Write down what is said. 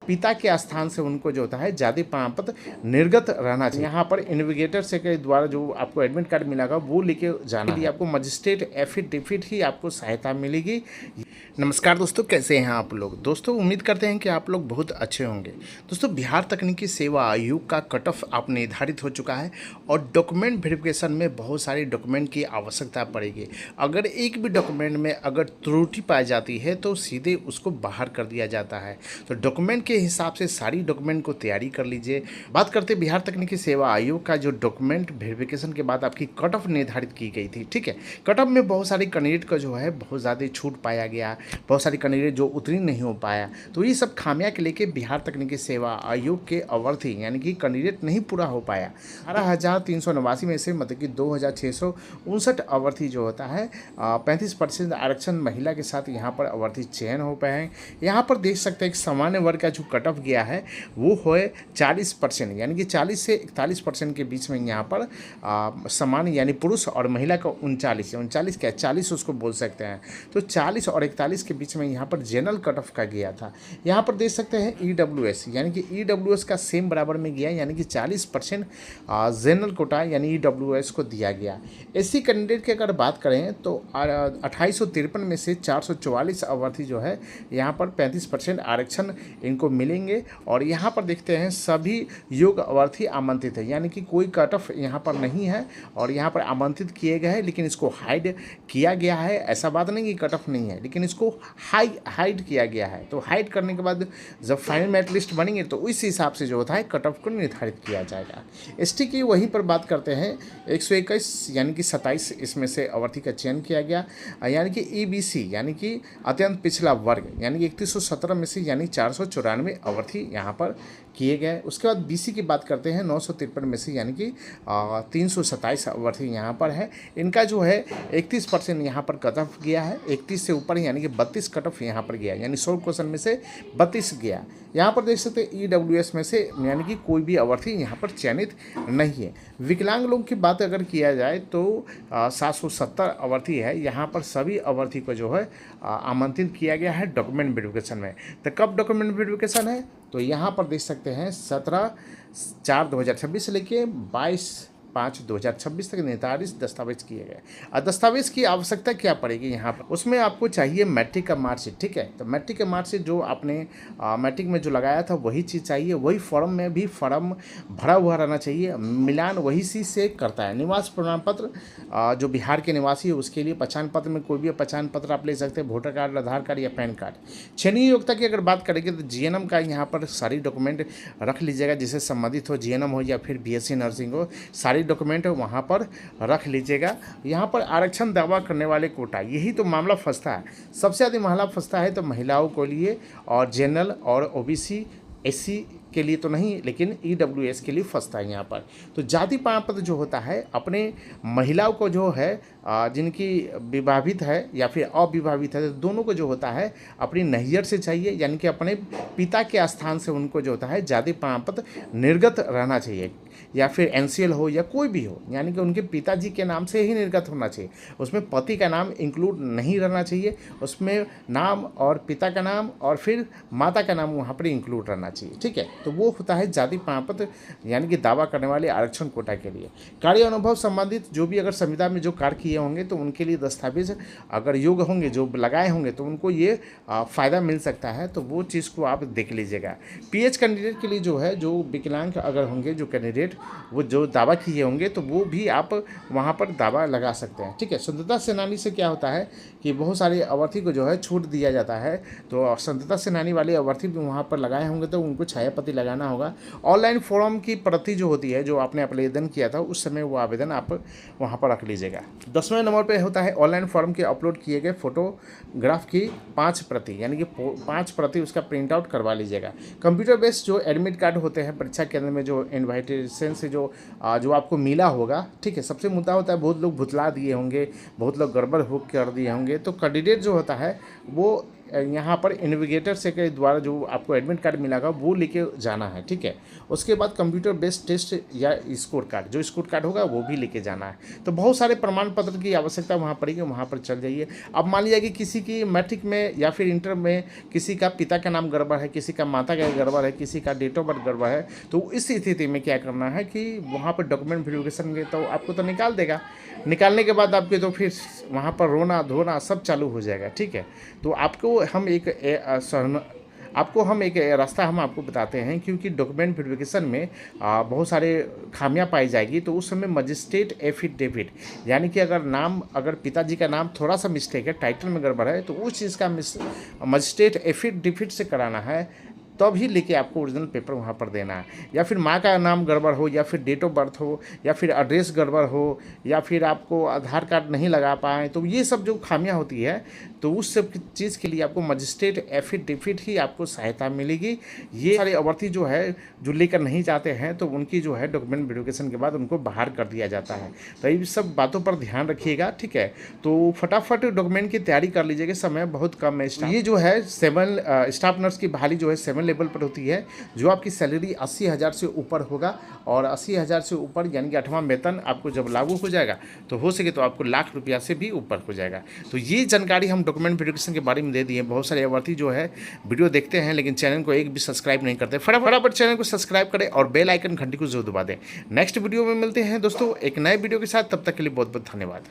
पिता के स्थान से उनको जो होता है जाति प्रमाण पत्र निर्गत रहना चाहिए। यहाँ पर इन्वेस्टिगेटर से के द्वारा जो आपको एडमिट कार्ड मिलेगा वो लेके जाना है। आपको मजिस्ट्रेट एफिडेविट ही आपको सहायता मिलेगी। नमस्कार दोस्तों, कैसे हैं आप लोग। दोस्तों उम्मीद करते हैं कि आप लोग बहुत अच्छे होंगे। दोस्तों बिहार तकनीकी सेवा आयोग का कट ऑफ आप निर्धारित हो चुका है और डॉक्यूमेंट वेरिफिकेशन में बहुत सारे डॉक्यूमेंट की आवश्यकता पड़ेगी। अगर एक भी डॉक्यूमेंट में अगर त्रुटि पाई जाती है तो सीधे उसको बाहर कर दिया जाता है। तो डॉक्यूमेंट के हिसाब से सारी डॉक्यूमेंट को तैयारी कर लीजिए। बात करते बिहार तकनीकी सेवा आयोग का जो डॉक्यूमेंट वेरिफिकेशन के बाद आपकी कट ऑफ निर्धारित की गई थी, ठीक है। कट ऑफ में बहुत सारे कैंडिडेट का जो है बहुत ज़्यादा छूट पाया गया, बहुत सारे कैंडिडेट जो उत्तीर्ण नहीं हो पाया। तो ये सब खामियां के लेके बिहार तकनीकी सेवा आयोग के अवधि यानी कि कैंडिडेट नहीं पूरा हो पाया। 18,389 में से मतलब कि 2,659 अवधि जो होता है 35% आरक्षण महिला के साथ यहाँ पर अवधि चयन हो पाए हैं। यहाँ पर देख सकते हैं कि सामान्य वर्ग का जो कट ऑफ गया है वो है 40%, यानी कि 40 से 41% के बीच में यहाँ पर सामान्य यानी पुरुष और महिला का 39 क्या 40 उसको बोल सकते हैं। तो 40 और 41 के बीच में यहाँ पर जनरल कट ऑफ का गया था। यहाँ पर देख सकते हैं EWS यानी कि EWS का सेम बराबर में गया, यानी कि 40% जनरल कोटा यानी EWS को दिया गया। SC कैंडिडेट की अगर बात करें तो 2853 में से 444 अवधि जो है यहाँ पर 35% आरक्षण इनको मिलेंगे। और यहाँ पर देखते हैं सभी योग्य अवधि आमंत्रित है, यानी कि कोई कट ऑफ यहाँ पर नहीं है और यहाँ पर आमंत्रित किए गए हैं, लेकिन इसको हाइड किया गया है। ऐसा बात नहीं कि कट ऑफ नहीं है, लेकिन इसको हाइड किया गया है। तो हाइड करने के बाद जब फाइनल मेरिट लिस्ट बनेंगे तो इस हिसाब से जो होता है कट ऑफ को निर्धारित किया जाएगा। ST की वहीं पर बात करते हैं 121 यानी कि 27 इसमें से अवधि का चयन किया गया, यानी कि EBC यानी कि अत्यंत पिछड़ा वर्ग यानी कि 3117 में से यानी 494 अवधि यहाँ पर किए गए। उसके बाद BC की बात करते हैं 953 में से यानी कि 327 अवधि यहाँ पर है। इनका जो है 31% यहाँ पर कट ऑफ गया है, 31 से ऊपर यानी कि 32 कट ऑफ यहाँ पर गया, यानी 100 क्वेश्चन में से 32 गया। यहाँ पर देख सकते हैं EWS में से यानी कि कोई भी अवधि यहाँ पर चयनित नहीं है। विकलांग लोग की बात अगर किया जाए तो 770 अवधि है, यहाँ पर सभी अवधि को जो है आमंत्रित किया गया है डॉक्यूमेंट वेरिफिकेशन में। तो कब डॉक्यूमेंट वेरिफिकेशन है तो यहाँ पर देख सकते हैं 17/4/2026 से लेके 22/5/2026 तक निर्धारित दस्तावेज किए गए। और दस्तावेज की आवश्यकता क्या पड़ेगी यहाँ पर, उसमें आपको चाहिए मैट्रिक का मार्कशीट, ठीक है। तो मैट्रिक का मार्कशीट जो आपने मैट्रिक में जो लगाया था वही चीज़ चाहिए। वही फॉर्म में भी फॉर्म भरा हुआ रहना चाहिए, मिलान वही चीज़ से करता है। निवास प्रमाण पत्र जो बिहार के निवासी है उसके लिए पहचान पत्र में कोई भी पहचान पत्र आप ले सकते हैं, वोटर कार्ड, आधार कार्ड या पैन कार्ड। क्षणीय योग्यता की अगर बात करेंगे तो GNM का यहाँ पर सारी डॉक्यूमेंट रख लीजिएगा, जिससे संबंधित हो, GNM हो या फिर BSc नर्सिंग हो, सारी डॉक्यूमेंट वहाँ पर रख लीजिएगा। यहाँ पर आरक्षण दावा करने वाले कोटा, यही तो मामला फंसता है। सबसे ज़्यादा मामला फंसता है तो महिलाओं के लिए और जनरल और OBC SC के लिए तो नहीं, लेकिन EWS के लिए फंसता है यहाँ पर। तो जाति प्रमाण पत्र जो होता है अपने महिलाओं को जो है जिनकी विवाहित है या फिर अविवाहित है, तो दोनों को जो होता है अपनी नैहर से चाहिए, यानी कि अपने पिता के स्थान से उनको जो होता है जाति प्रमाण पत्र निर्गत रहना चाहिए, या फिर NCL हो या कोई भी हो, यानी कि उनके पिताजी के नाम से ही निर्गत होना चाहिए। उसमें पति का नाम इंक्लूड नहीं रहना चाहिए, उसमें नाम और पिता का नाम और फिर माता का नाम वहाँ पर इंक्लूड रहना चाहिए, ठीक है। तो वो होता है जाति प्रमाण पत्र यानी कि दावा करने वाले आरक्षण कोटा के लिए। कार्य अनुभव संबंधित जो भी अगर संविदा में जो कार्य किए होंगे तो उनके लिए दस्तावेज अगर योग्य होंगे, जो लगाए होंगे, तो उनको ये फ़ायदा मिल सकता है। तो वो चीज़ को आप देख लीजिएगा। PH कैंडिडेट के लिए जो है, जो विकलांग अगर होंगे जो कैंडिडेट वो जो दावा किए होंगे तो वो भी आप वहाँ पर दावा लगा सकते हैं, ठीक है। स्वतंत्रता सेनानी से क्या होता है कि बहुत सारे अवधि को जो है छूट दिया जाता है, तो स्वतंत्रता सेनानी वाले अवधि भी वहाँ पर लगाए होंगे तो उनको छायापति लगाना होगा। ऑनलाइन फॉर्म की प्रति जो होती है, जो आपने आवेदन किया था उस समय वो आवेदन आप वहाँ पर रख लीजिएगा। 10वें नंबर पर होता है ऑनलाइन फॉर्म के अपलोड किए गए फोटोग्राफ की 5 प्रति, यानी कि 5 प्रति उसका प्रिंट आउट करवा लीजिएगा। कंप्यूटर बेस्ड जो एडमिट कार्ड होते हैं परीक्षा केंद्र में, जो इन्वाइटेशन से जो आपको मिला होगा, ठीक है। सबसे मुद्दा होता है बहुत लोग भुतला दिए होंगे, बहुत लोग गड़बड़ हो कर दिए होंगे। तो कैंडिडेट जो होता है वो यहाँ पर इन्विगेटर से के द्वारा जो आपको एडमिट कार्ड मिलेगा वो लेके जाना है, ठीक है। उसके बाद कंप्यूटर बेस्ड टेस्ट या स्कोर कार्ड, जो स्कोर कार्ड होगा वो भी लेके जाना है। तो बहुत सारे प्रमाण पत्र की आवश्यकता वहाँ पड़ेगी, वहाँ पर चल जाइए। अब मान लीजिए कि किसी की मैट्रिक में या फिर इंटर में किसी का पिता का नाम गड़बड़ है, किसी का माता का गड़बड़ है, किसी का डेट ऑफ बर्थ गड़बड़ है, तो इस स्थिति में क्या करना है कि वहाँ पर डॉक्यूमेंट वेरिफिकेशन के तो आपको तो निकाल देगा। निकालने के बाद आपके तो फिर वहाँ पर रोना धोना सब चालू हो जाएगा, ठीक है। तो आपको हम एक रास्ता हम आपको बताते हैं, क्योंकि डॉक्यूमेंट वेरिफिकेशन में बहुत सारे खामियां पाई जाएगी। तो उस समय मजिस्ट्रेट एफिडेविट, यानी कि अगर पिताजी का नाम थोड़ा सा मिस्टेक है, टाइटल में गड़बड़ है, तो उस चीज़ का मजिस्ट्रेट एफिडेविट से कराना है, तब ही लेके आपको ओरिजिनल पेपर वहाँ पर देना है। या फिर माँ का नाम गड़बड़ हो, या फिर डेट ऑफ बर्थ हो, या फिर एड्रेस गड़बड़ हो, या फिर आपको आधार कार्ड नहीं लगा पाए, तो ये सब जो खामियां होती है, तो उस सब चीज़ के लिए आपको मजिस्ट्रेट एफिडेविट ही आपको सहायता मिलेगी। ये सारे अभ्यर्थी जो है जो लेकर नहीं जाते हैं, तो उनकी जो है डॉक्यूमेंट वेरिफिकेशन के बाद उनको बाहर कर दिया जाता है। तो ये सब बातों पर ध्यान रखिएगा, ठीक है। तो फटाफट डॉक्यूमेंट की तैयारी कर लीजिएगा, समय बहुत कम है। ये जो है स्टाफ नर्स की बहाली जो है 7 लेवल पर होती है, जो आपकी सैलरी 80,000 से ऊपर होगा। और 80,000 से ऊपर यानी कि 8वां वेतन आपको जब लागू हो जाएगा, तो हो सके तो आपको लाख रुपया से भी ऊपर हो जाएगा। तो ये जानकारी हम डॉक्यूमेंट वेरिफिकेशन के बारे में दे दिए। बहुत सारे अभ्यर्थी जो है वीडियो देखते हैं, लेकिन चैनल को एक भी सब्सक्राइब नहीं करते। फटाफट चैनल को सब्सक्राइब करें और बेल आइकन घंटी को जरूर दबा दें। नेक्स्ट वीडियो में मिलते हैं दोस्तों एक नए वीडियो के साथ, तब तक के लिए बहुत बहुत धन्यवाद।